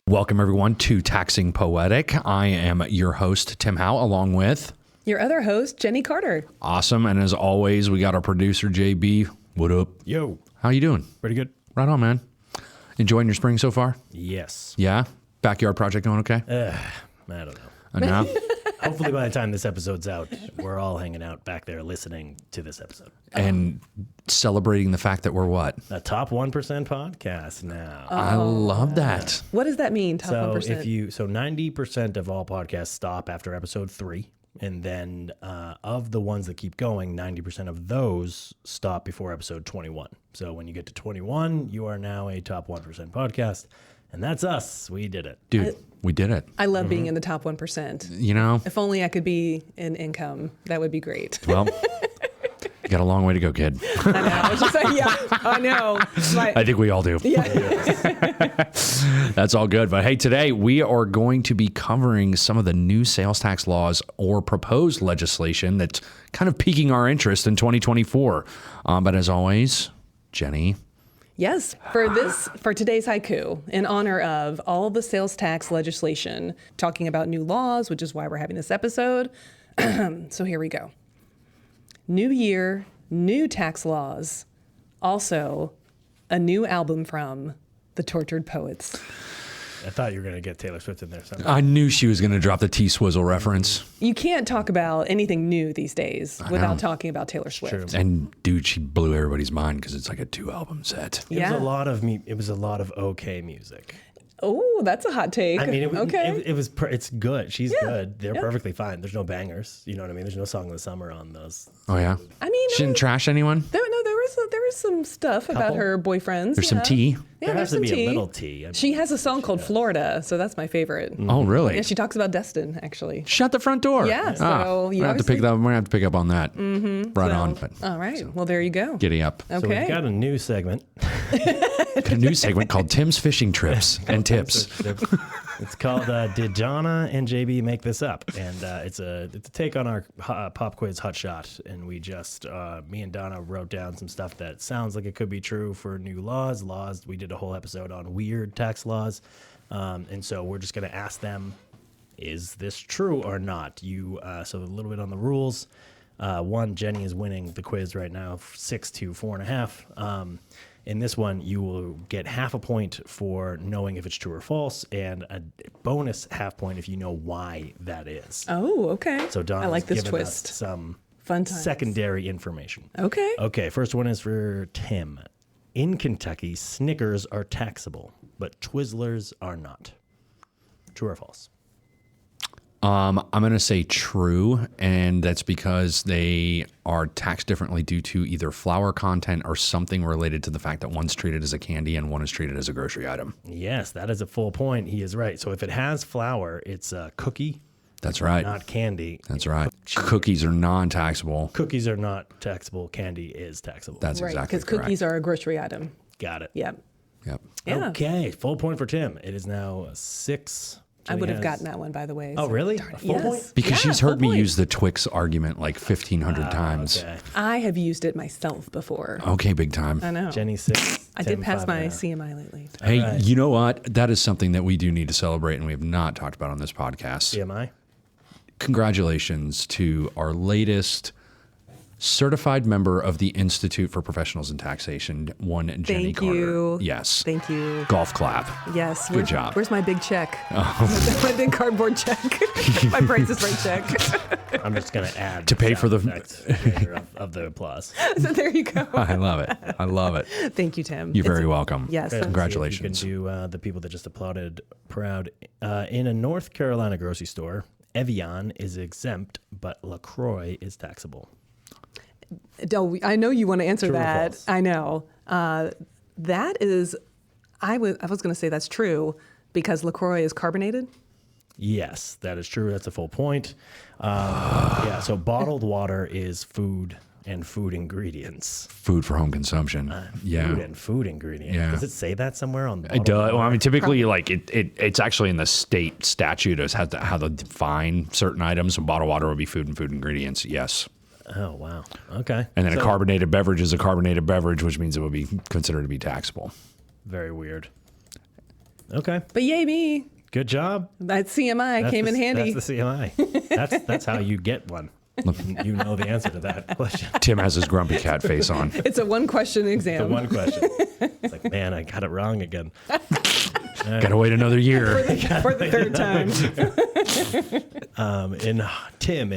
Welcome, everyone, to Taxing Poetic. I am your host, Tim Howe, along with... your other host, Jenny Carter. Awesome. And as always, we got our producer, JB. What up? Yo. How you doing? Pretty good. Right on, man. Enjoying your spring so far? Yes. Yeah? Backyard project going okay? I don't know. I know. Hopefully by the time this episode's out, we're all hanging out back there listening to this episode. And celebrating the fact that we're what? A top 1% podcast now. I love that. What does that mean, top So 1%? so 90% of all podcasts stop after episode 3. And then of the ones that keep going, 90% of those stop before episode 21. So when you get to 21, you are now a top 1% podcast. And that's us. We did it. Dude, we did it. I love being in the top 1%. You know? If only I could be in income, that would be great. Well, you got a long way to go, kid. I know. I was just like, yeah, I know. I think we all do. Yeah. That's all good. But hey, today we are going to be covering some of the new sales tax laws or proposed legislation that's kind of piquing our interest in 2024. But as always, Jenny. Yes, for today's haiku, in honor of all of the sales tax legislation, talking about new laws, which is why we're having this episode. So here we go. New year, new tax laws. Also, a new album from the Tortured Poets. I thought you were going to get Taylor Swift in there somehow. I knew she was going to drop the T-Swizzle reference. You can't talk about anything new these days without talking about Taylor Swift. True. And dude, she blew everybody's mind because it's like a 2-album set. It was a lot of okay music. Oh, that's a hot take. I mean, okay. It's good. She's good. They're perfectly fine. There's no bangers. You know what I mean? There's no Song of the Summer on those. Oh yeah. I mean, she didn't trash anyone. there was some stuff about her boyfriends. There's some tea. Yeah, There there's has to some be tea. a little tea. I mean, She has a song called Florida, so that's my favorite. Oh really? Yeah, she talks about Destin, actually. Shut the front door. Yeah, so we're you gonna have to pick obviously- that. We're gonna have to pick up on that. Right on. But All right. Well, there you go. giddy up. So Okay. we've got a new segment. Got a new segment called Tim's Fishing Trips and Tips. It's called Did Jonna and JB Make This Up? And it's a take on our pop quiz Hot Shot. And we just, me and Donna wrote down some stuff that sounds like it could be true for new laws. We did a whole episode on weird tax laws. And so we're just going to ask them, is this true or not? So a little bit on the rules. One, Jenny is winning the quiz right now, 6 to 4.5. In this one, you will get half a point for knowing if it's true or false, and a bonus half point if you know why that is. Oh, okay. So Donna's I like this given twist. us some Fun times. secondary information. Okay. Okay, first one is for Tim. In Kentucky, Snickers are taxable, but Twizzlers are not. True or false? I'm going to say true, and that's because they are taxed differently due to either flour content or something related to the fact that one's treated as a candy and one is treated as a grocery item. Yes, that is a full point. He is right. So if it has flour, it's a cookie. That's right. Not candy. That's right. Cookies are non-taxable. Cookies are not taxable. Candy is taxable. That's Right, exactly because correct. cookies are a grocery item. Got it. Yep. Yep. Yeah. Okay, full point for Tim. It is now 6. I would have Jenny gotten has- that one, by the way. Oh, so- really? A full Yes. point? Because Yeah, she's full heard me point. use the Twix argument like 1,500 times. Okay. I have used it myself before. Okay, big time. I know. Jenny 6. I Tim did pass 5 my and a half. CMI lately. Hey, right. you know what? That is something that we do need to celebrate, and we have not talked about on this podcast. CMI? Congratulations to our latest certified member of the Institute for Professionals in Taxation, one Jenny Thank Carter. you. Yes. Thank you. Golf clap. Yes. Good job. Where's my big check? My big cardboard check. My Price is Right check. I'm just going to add To pay for the- sound effects later of the applause. So there you go. I love it. I love it. Thank you, Tim. You're very welcome. Yes. Good. Congratulations. You can do the people that just applauded proud. In a North Carolina grocery store, Evian is exempt, but LaCroix is taxable. I know you want to answer True or that. false? I know. That is, I was going to say that's true because LaCroix is carbonated. Yes, that is true. That's a full point. Yeah, so bottled water is food and food ingredients. Food for home consumption. Yeah. Food and food ingredients. Yeah. Does it say that somewhere on the It does. Well, I mean, typically, like it's actually in the state statute as how to define certain items. So bottled water would be food and food ingredients. Yes. Oh, wow. Okay. And then a carbonated beverage is a carbonated beverage, which means it would be considered to be taxable. Very weird. Okay. But yay me. Good job. That CMI came in handy. That's the CMI. That's how you get one. You know the answer to that question. Tim has his grumpy cat face on. It's a one-question exam. The one question. It's like, man, I got it wrong again. Gotta wait another year. For the third time. In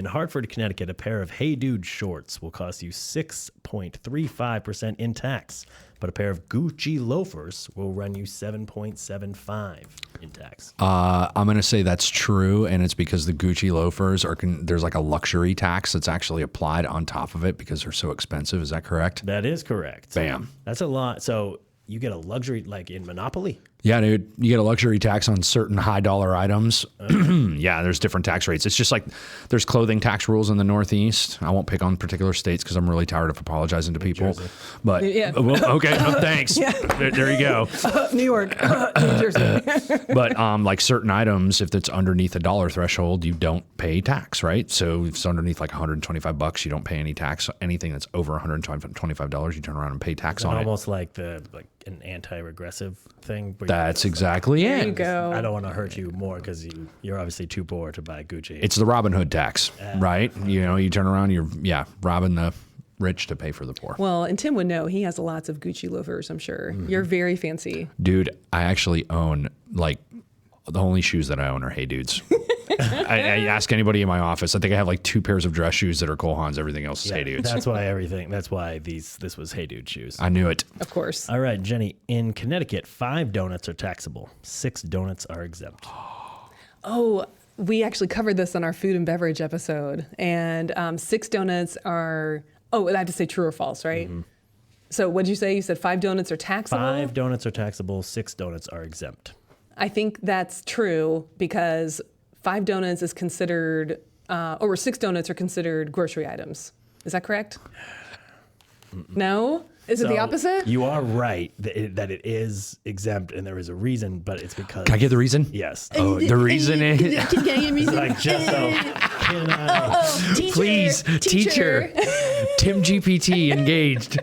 Hartford, Connecticut, a pair of Hey Dude shorts will cost you 6.35% in tax, but a pair of Gucci loafers will run you 7.75 in tax. I'm going to say that's true, and it's because the Gucci loafers there's like a luxury tax that's actually applied on top of it because they're so expensive. Is that correct? That is correct. Bam. That's a lot. So you get a luxury, like in Monopoly? Yeah, dude, you get a luxury tax on certain high dollar items. Yeah, there's different tax rates. It's just like there's clothing tax rules in the Northeast. I won't pick on particular states because I'm really tired of apologizing to people. Jersey. But Yeah. well, okay, thanks. Yeah. There you go. New York, New Jersey. But like certain items, if it's underneath a dollar threshold, you don't pay tax, right? So if it's underneath like $125, you don't pay any tax. Anything that's over $125, you turn around and pay tax on it. Almost like an anti-regressive thing. Where That's exactly There you it. go. I don't want to hurt you more because you're obviously too poor to buy Gucci. It's the Robin Hood tax, right? You know, you turn around, you're robbing the rich to pay for the poor. Well, and Tim would know. He has lots of Gucci loafers, I'm sure. You're very fancy. Dude, I actually own like the only shoes that I own are Hey Dudes. I ask anybody in my office. I think I have like 2 pairs of dress shoes that are Cole Haans. Everything else is Hey Dudes. That's why this was Hey Dude shoes. I knew it. Of course. All right, Jenny, in Connecticut, 5 donuts are taxable. 6 donuts are exempt. Oh, we actually covered this on our food and beverage episode. And 6 donuts are, I have to say true or false, right? So what did you say? You said 5 donuts are taxable? 5 donuts are taxable. 6 donuts are exempt. I think that's true because 5 donuts is considered, or 6 donuts are considered grocery items. Is that correct? No? Is it the opposite? You are right that it is exempt, and there is a reason, but it's because... Can I get the reason? Yes. Oh, the reason is... Like, just so... Can I... Please, teacher. Tim GPT engaged.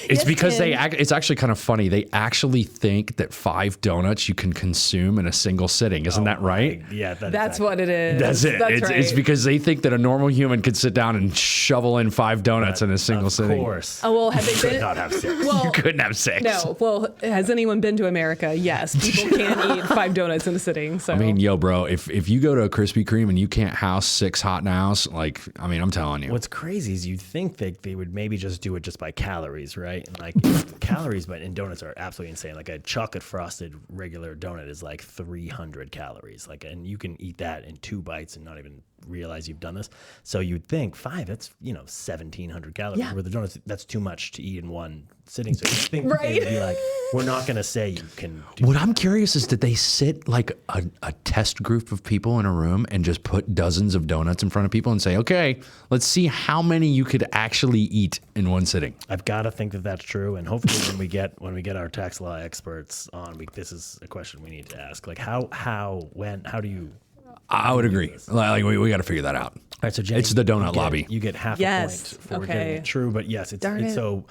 It's because it's actually kind of funny. They actually think that 5 donuts you can consume in a single sitting. Isn't that right? Yeah, That's what it is. That's it. It's because they think that a normal human could sit down and shovel in 5 donuts in a single sitting. Of course. Oh, well, have they Could been? not have 6. Well, You couldn't have 6. no. Well, has anyone been to America? Yes. People can eat 5 donuts in a sitting. So I mean, yo, bro, if you go to a Krispy Kreme and you can't house 6 hot nows, like, I mean, I'm telling you. What's crazy is you'd think that they would maybe just do it just by calories, right? And like calories, but in donuts are absolutely insane. Like a chocolate frosted regular donut is like 300 calories. Like, and you can eat that in 2 bites and not even realize you've done this. So you'd think 5, that's 1,700 calories. Yeah. Where the donuts, that's too much to eat in one sitting. So you think Right. they'd be like, we're not going to say you can do What I'm curious is, did they sit like a test group of people in a room and just put dozens of donuts in front of people and say, okay, let's see how many you could actually eat in one sitting? I've got to think that that's true, and hopefully when we get our tax law experts on, this is a question we need to ask. Like how do you? I would agree. Like we got to figure that out. All right, so Jenny, It's the donut lobby. You get half Yes, a point for okay. getting it true, but yes, it's Darn it. so.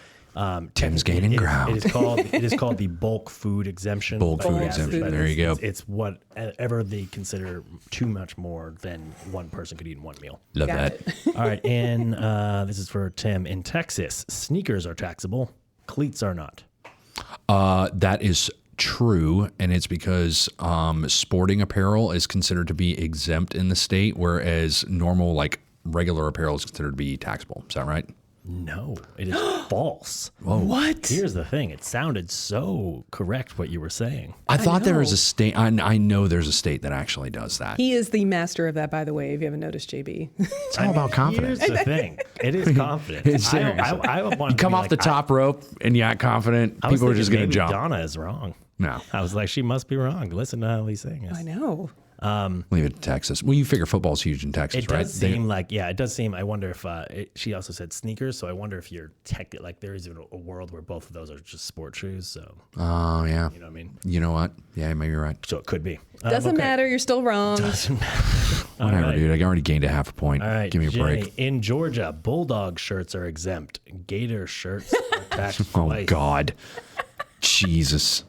Tim's gaining ground. It is called the bulk food exemption. Bulk But food yes, exemption. but There you go. It's whatever they consider too much more than one person could eat in one meal. Love Got that. it. All right, and this is for Tim. In Texas, sneakers are taxable, cleats are not. That is true, and it's because sporting apparel is considered to be exempt in the state, whereas normal, like regular apparel, is considered to be taxable. Is that right? No, it is false. What? Here's the thing. It sounded so correct what you were saying. I thought there know. was a state. I know there's a state that actually does that. He is the master of that, by the way, if you haven't noticed, JB. It's all about confidence. Here's the thing. It is confidence. It's serious. I want You come off the top rope and you act confident. I was People are just thinking going to maybe jump. Donna is wrong. No. I was like, she must be wrong. Listen to how he's saying I it. know. Leave it to Texas. Well, you figure football's huge in Texas, It right? does seem like, yeah, it does seem. I wonder if she also said sneakers, so I wonder if you're like there is even a world where both of those are just sport shoes. So, Oh, yeah. you know what I mean? You know what? Yeah, maybe you're right. So it could be. Doesn't Okay. matter. You're still wrong. Whatever, right. dude. I already gained a half a point. All right, Give me a Jenny, break. in Georgia, bulldog shirts are exempt. Gator shirts are taxed Oh, twice. God. Jesus.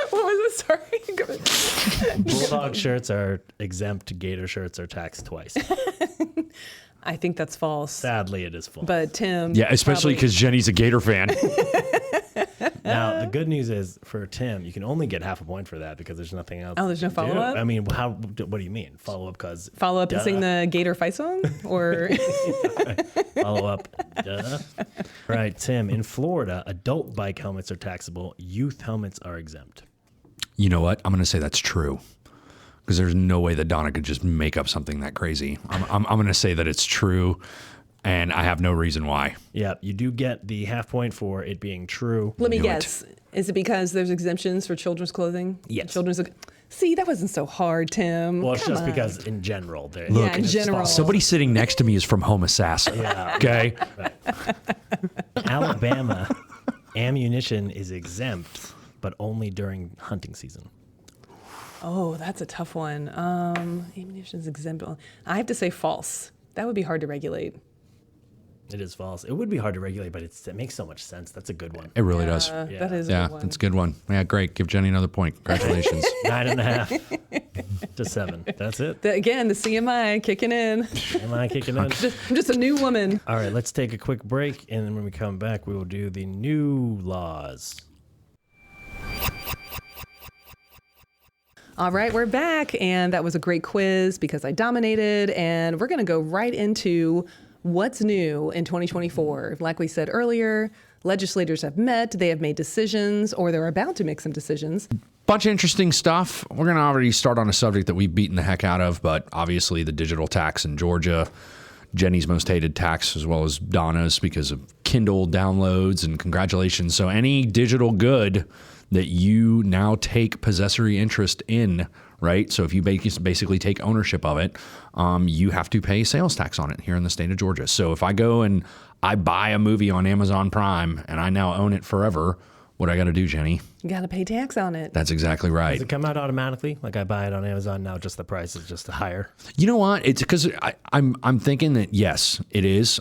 What was it? Sorry. Go ahead. Bulldog shirts are exempt. Gator shirts are taxed twice. I think that's false. Sadly, it is false. But Tim. Yeah, especially probably- because Jenny's a Gator fan. Now, the good news is for Tim, you can only get half a point for that because there's nothing else. Oh, there's no to do. follow-up? I mean, what do you mean? Follow up because Follow up and sing the Gator fight song? Or follow up. Duh. Right, Tim, in Florida, adult bike helmets are taxable. Youth helmets are exempt. You know what? I'm going to say that's true. Because there's no way that Donna could just make up something that crazy. I'm going to say that it's true, and I have no reason why. Yeah, you do get the half point for it being true. let me Knew it. guess. Is it because there's exemptions for children's clothing? Yes. See, that wasn't so hard, Tim. Well, it's Come just on. because in general, Yeah, in general. Somebody sitting next to me is from Home Assassin. Yeah. Okay? Alabama, ammunition is exempt, but only during hunting season. Oh, that's a tough one. Ammunition is exempt. I have to say false. That would be hard to regulate. It is false. It would be hard to regulate, but it makes so much sense. That's a good one. It really does. That is a Yeah, good one. that's a good one. Yeah, great. Give Jenny another point. Congratulations. 9.5 to 7. That's it. Again, the CMI kicking in. Am I kicking in? I'm just a new woman. All right, let's take a quick break, and then when we come back, we will do the new laws. All right, we're back, and that was a great quiz because I dominated, and we're going to go right into what's new in 2024. Like we said earlier, legislators have met, they have made decisions, or they're about to make some decisions. Bunch of interesting stuff. We're going to already start on a subject that we've beaten the heck out of, but obviously the digital tax in Georgia, Jenny's most hated tax, as well as Donna's because of Kindle downloads, and congratulations. So any digital good that you now take possessory interest in, right? So if you basically take ownership of it, you have to pay sales tax on it here in the state of Georgia. So if I go and I buy a movie on Amazon Prime and I now own it forever, what do I got to do, Jenny? You got to pay tax on it. That's exactly right. Does it come out automatically? Like I buy it on Amazon now, just the price is just higher. You know what? It's because I'm thinking that yes, it is.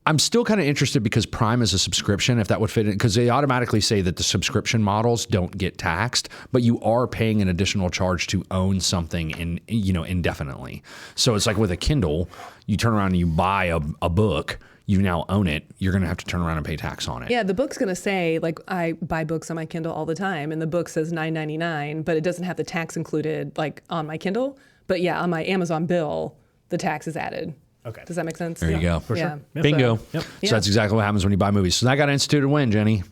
I'm still kind of interested because Prime is a subscription, if that would fit in, because they automatically say that the subscription models don't get taxed, but you are paying an additional charge to own something indefinitely. So it's like with a Kindle, you turn around and you buy a book, you now own it, you're going to have to turn around and pay tax on it. Yeah, the book's going to say, like, I buy books on my Kindle all the time, and the book says $9.99, but it doesn't have the tax included, like, on my Kindle. But yeah, on my Amazon bill, the tax is added. Okay. Does that make sense? There you go. For Yeah. sure. Yep. Bingo. Yep. So that's exactly what happens when you buy movies. So that got instituted when, Jenny?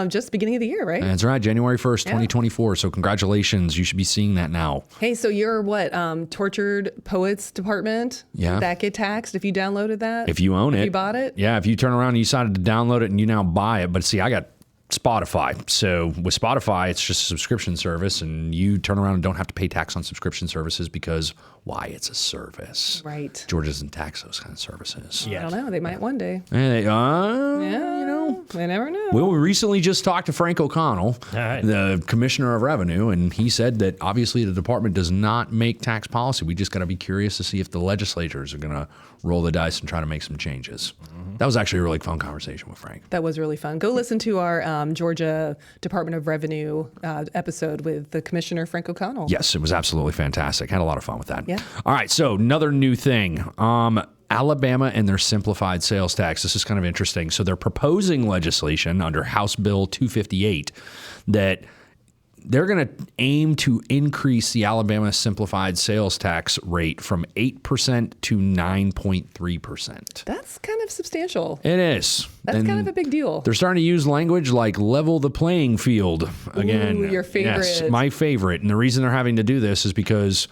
Just beginning of the year, right? That's right, January 1st, 2024. So congratulations. You should be seeing that now. Hey, so you're what? Tortured Poets Department? Yeah. Did that get taxed if you downloaded that? If you own it. If you bought it? Yeah, if you turn around and you decided to download it and you now buy it. But see, I got Spotify. So with Spotify, it's just a subscription service, and you turn around and don't have to pay tax on subscription services because why? It's a service. Right. Georgia doesn't tax those kind of services. I don't know. They might one day. Hey, Yeah, they never know. Well, we recently just talked to Frank O'Connell, All right. the Commissioner of Revenue, and he said that obviously the department does not make tax policy. We just got to be curious to see if the legislators are going to roll the dice and try to make some changes. That was actually a really fun conversation with Frank. That was really fun. Go listen to our Georgia Department of Revenue episode with the Commissioner, Frank O'Connell. Yes, it was absolutely fantastic. Had a lot of fun with that. Yeah. All right, so another new thing. Alabama and their simplified sales tax. This is kind of interesting. So they're proposing legislation under House Bill 258 that they're going to aim to increase the Alabama simplified sales tax rate from 8% to 9.3%. That's kind of substantial. It is. That's kind of a big deal. They're starting to use language like level the playing field again. Ooh, your favorite. Yes, my favorite. And the reason they're having to do this is because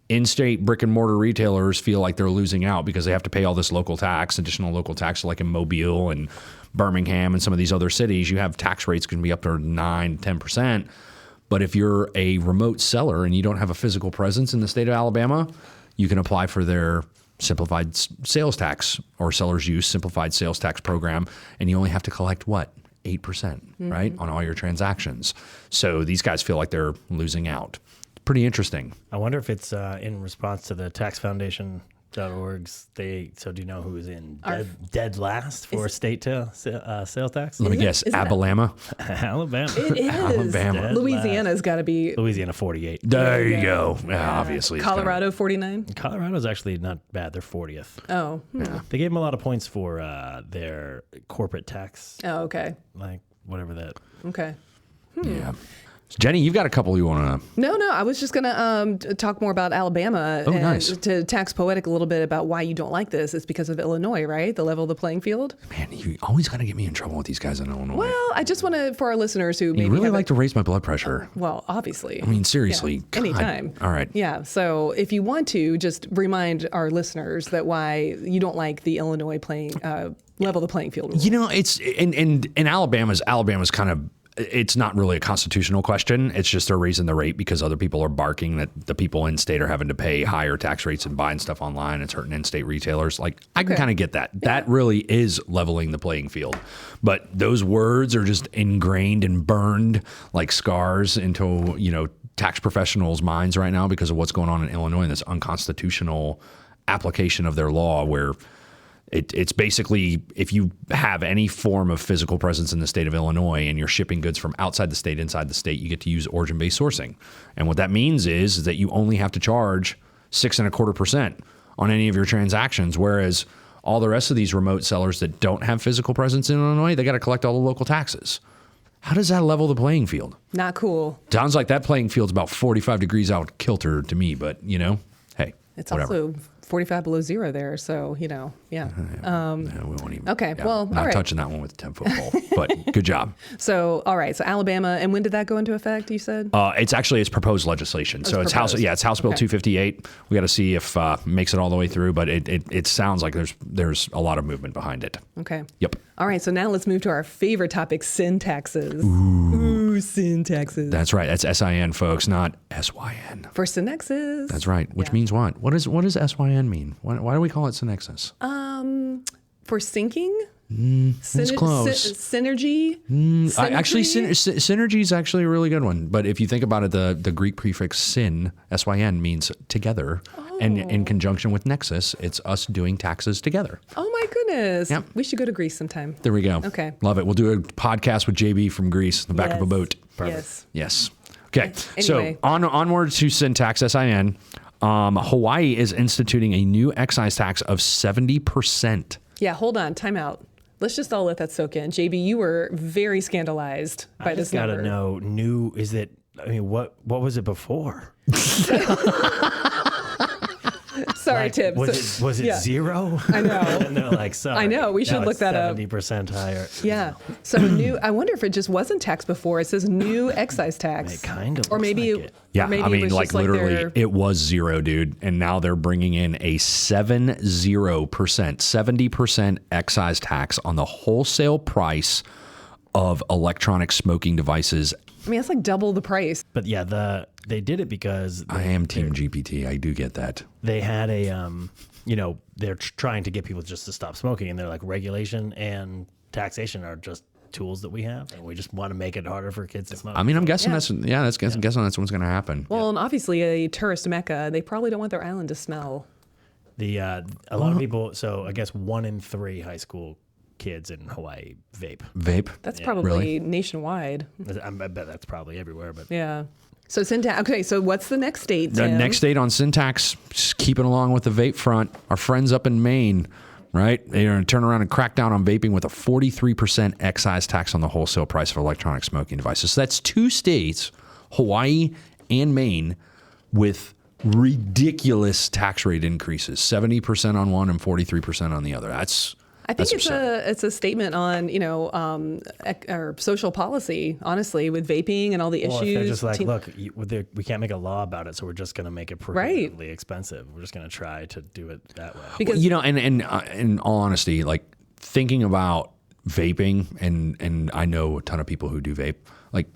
in-state brick and mortar retailers feel like they're losing out because they have to pay all this local tax, additional local tax, like in Mobile and Birmingham and some of these other cities. You have tax rates can be up to 9, 10%. But if you're a remote seller and you don't have a physical presence in the state of Alabama, you can apply for their simplified sales tax or seller's use simplified sales tax program, and you only have to collect what? 8%, right? On all your transactions. So these guys feel like they're losing out. Pretty interesting. I wonder if it's in response to the taxfoundation.org's. So do you know who's in dead last for state sales tax? Let me guess, Alabama? Alabama. It is. Alabama. Louisiana's got to be. Louisiana 48. There you go. Yeah, obviously. it's Colorado 49. Colorado's actually not bad. They're 40th. Oh. They gave them a lot of points for their corporate tax, Oh, okay. like whatever that. Okay. Yeah. Jenny, you've got a couple you want to... No, I was just going to talk more about Alabama. Oh, and nice. To tax poetic a little bit about why you don't like this. It's because of Illinois, right? The level of the playing field. Man, you always got to get me in trouble with these guys in Illinois. Well, I just want to, for our listeners who maybe you really haven't- like to raise my blood pressure. Well, obviously. I mean, seriously. Yeah, God. anytime. All right. Yeah. So if you want to, just remind our listeners that why you don't like the Illinois level the playing field rule. You know, it's in Alabama's kind of, it's not really a constitutional question. It's just they're raising the rate because other people are barking that the people in state are having to pay higher tax rates and buying stuff online. It's hurting in-state retailers. Like, I can kind of get that. That really is leveling the playing field. But those words are just ingrained and burned like scars into, tax professionals' minds right now because of what's going on in Illinois and this unconstitutional application of their law where it's basically if you have any form of physical presence in the state of Illinois and you're shipping goods from outside the state, inside the state, you get to use origin-based sourcing. And what that means is that you only have to charge 6.25% on any of your transactions, whereas all the rest of these remote sellers that don't have physical presence in Illinois, they got to collect all the local taxes. How does that level the playing field? Not cool. Sounds like that playing field's about 45 degrees out kilter to me, but hey, It's whatever. also 45 below zero there. So, yeah. No, we won't even. Okay, well, not all right. touching that one with a 10-foot pole, but good job. So, all right. So Alabama. And when did that go into effect, you said? It's proposed legislation. So it's proposed. It's House Bill Okay. 258. We got to see if makes it all the way through, but it sounds like there's a lot of movement behind it. Okay. Yep. All right. So now let's move to our favorite topic, sin taxes. Ooh, sin taxes. That's right. That's SIN, folks, not SYN. For Synexes. That's right. Which means what? What does SYN mean? Why do we call it Synexus? For sinking? It's close. Synergy? Actually, Synergy? synergy is actually a really good one. But if you think about it, the Greek prefix syn, SYN, means together. And in conjunction with nexus, it's us doing taxes together. Oh, my goodness. Yep. We should go to Greece sometime. There we go. Okay. Love it. We'll do a podcast with JB from Greece in the back of a Yes. boat. Yes. Yes. Okay. Anyway. So onward to syntax, SIN. Hawaii is instituting a new excise tax of 70%. Yeah, hold on. Time out. Let's just all let that soak in. JB, you were very scandalized by I this just gotta number. know. What was it before? Sorry, Tim. Was it yeah. zero? I know. And they're like, sorry. I know, we should now look it's that up. 70% higher. Yeah. So I wonder if it just wasn't tax before. It says new excise tax. It kind of Or maybe looks like it. Yeah, or maybe I it mean, was like just like literally, their- it was zero, dude, and now they're bringing in a 70% excise tax on the wholesale price of electronic smoking devices. I mean, it's like double the price. But yeah, they did it because I am Team GPT. I do get that. they had a, they're trying to get people just to stop smoking, and they're like, regulation and taxation are just tools that we have, and we just want to make it harder for kids to smoke. I mean, I'm guessing Yeah. guessing that's what's going to happen. Well, and obviously a tourist mecca, they probably don't want their island to smell. A lot of people. So I guess 1 in 3 high school kids in Hawaii vape. Vape. That's probably Really? nationwide. I bet that's probably everywhere, but Yeah. So syntax. Okay, so what's the next state? The Tim? next state on syntax, just keeping along with the vape front, our friends up in Maine, right? They're going to turn around and crack down on vaping with a 43% excise tax on the wholesale price of electronic smoking devices. So that's 2 states, Hawaii and Maine, with ridiculous tax rate increases, 70% on one and 43% on the other. I think That's it's a statement on or social policy. Honestly, with vaping and all the well, issues. if they're just like, teen- look, we can't make a law about it, so we're just going to make it prohibitively expensive. We're just going to try to do it that way. because and in all honesty, like thinking about vaping, and I know a ton of people who do vape, like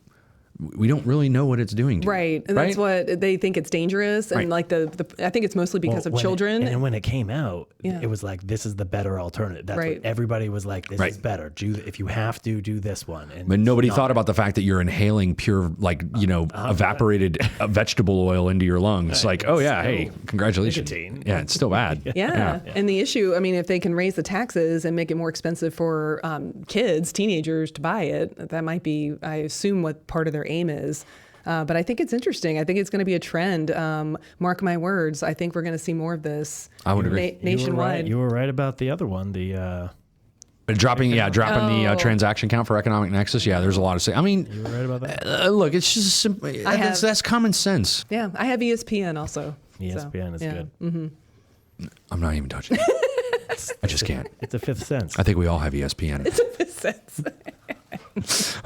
we don't really know what it's doing to you, Right. And that's what they think it's dangerous. And Right. like I think it's mostly because of When children. and when it came out, Yeah. it was like, this is the better alternative. That's Right. what everybody was like, this Right. is better. If you have to, do this one. And But nobody it's thought not. about the fact that you're inhaling pure, like, evaporated vegetable oil into your lungs. Like, oh yeah, hey, congratulations. nicotine. Yeah, it's still bad. Yeah. And the issue, I mean, if they can raise the taxes and make it more expensive for kids, teenagers to buy it, that might be, I assume, what part of their aim is. But I think it's interesting. I think it's going to be a trend. Mark my words. I think we're going to see more of this. I would agree. Nationwide. You were right about the other one. The Dropping the Oh. transaction count for economic nexus. Yeah, there's a lot of say. I mean, you were right about that. look, it's just simple. That's common sense. Yeah. I have ESPN also. ESPN is yeah. good. I'm not even touching it. I just can't. It's a fifth sense. I think we all have ESPN. Makes sense.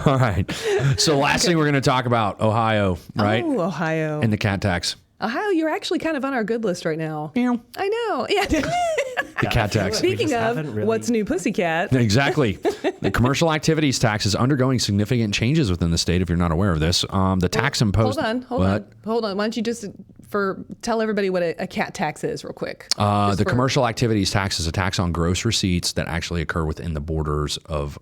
All right. So last thing we're going to talk about, Ohio, right? Oh, Ohio. And the cat tax. Ohio, you're actually kind of on our good list right now. Meow. I know. Yeah. The cat tax. Speaking just of haven't really- what's new, Pussycat. Exactly. The commercial activities tax is undergoing significant changes within the state. If you're not aware of this, the tax imposed. Hold on. Why don't you just tell everybody what a cat tax is real quick? The commercial activities tax is a tax on gross receipts that actually occur within the borders of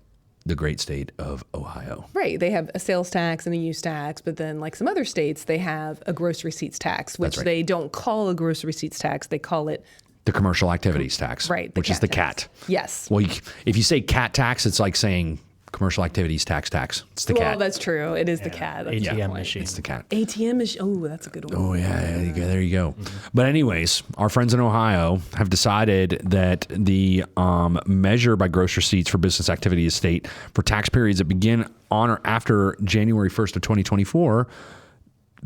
the great state of Ohio. Right. They have a sales tax and a use tax, but then like some other states, they have a gross receipts tax, which That's right. they don't call a gross receipts tax. They call it, The commercial activities tax, right, which is the tax. cat. Yes. Well, if you say cat tax, it's like saying commercial activities tax. It's the Well, cat. that's true. It is the cat. That's a good ATM point. machine. It's the cat. ATM is, oh, that's a good one. Oh yeah, there you go. But anyways, our friends in Ohio have decided that the measure by gross receipts for business activity estate for tax periods that begin on or after January 1st of 2024,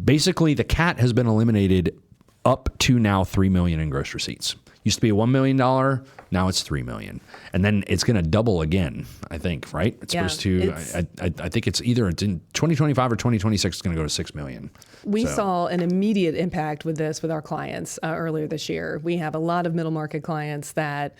basically the cat has been eliminated up to now $3 million in gross receipts. Used to be a $1 million, now it's $3 million, and then it's going to double again. I think, right? It's Yeah, supposed to. I think it's in 2025 or 2026. It's going to go to $6 million. We So- saw an immediate impact with this with our clients earlier this year. We have a lot of middle market clients that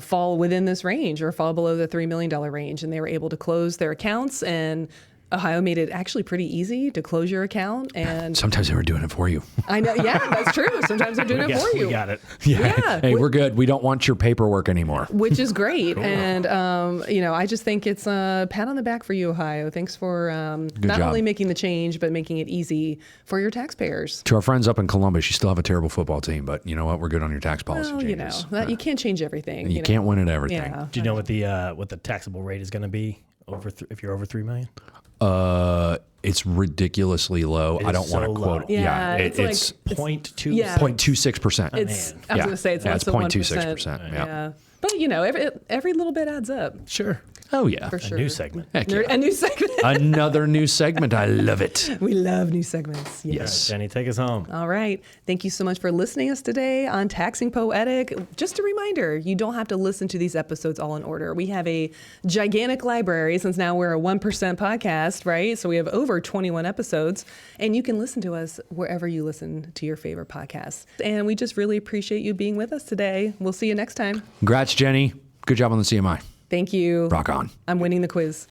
fall within this range or fall below the $3 million range, and they were able to close their accounts. And Ohio made it actually pretty easy to close your account. And Sometimes they were doing it for you. I know, yeah, that's true. Sometimes they're doing it for you. We got it. Yeah. Hey, we're good. We don't want your paperwork anymore. Which is great. And, I just think it's a pat on the back for you, Ohio. Thanks for not job. only making the change, but making it easy for your taxpayers. To our friends up in Columbus, you still have a terrible football team, but you know what? We're good on your tax policy Well, changes. you can't change everything. You can't win at everything. Yeah. Do you know what the taxable rate is going to be if you're over 3 million? It's ridiculously low. I don't so want to low. quote. Yeah, it's it's 0.2. Yeah. 0.26%. It's, man. I was going to say it's less than 0.26%. Yeah. But, every little bit adds up. Sure. Oh yeah. For sure. New segment. Heck yeah. A new segment. Another new segment. I love it. We love new segments. Yes. Jenny, take us home. All right. Thank you so much for listening to us today on Taxing Poetic. Just a reminder, you don't have to listen to these episodes all in order. We have a gigantic library since now we're a 1% podcast, right? So we have over 21 episodes, and you can listen to us wherever you listen to your favorite podcasts. And we just really appreciate you being with us today. We'll see you next time. Congrats, Jenny. Good job on the CMI. Thank you. Rock on. I'm winning the quiz.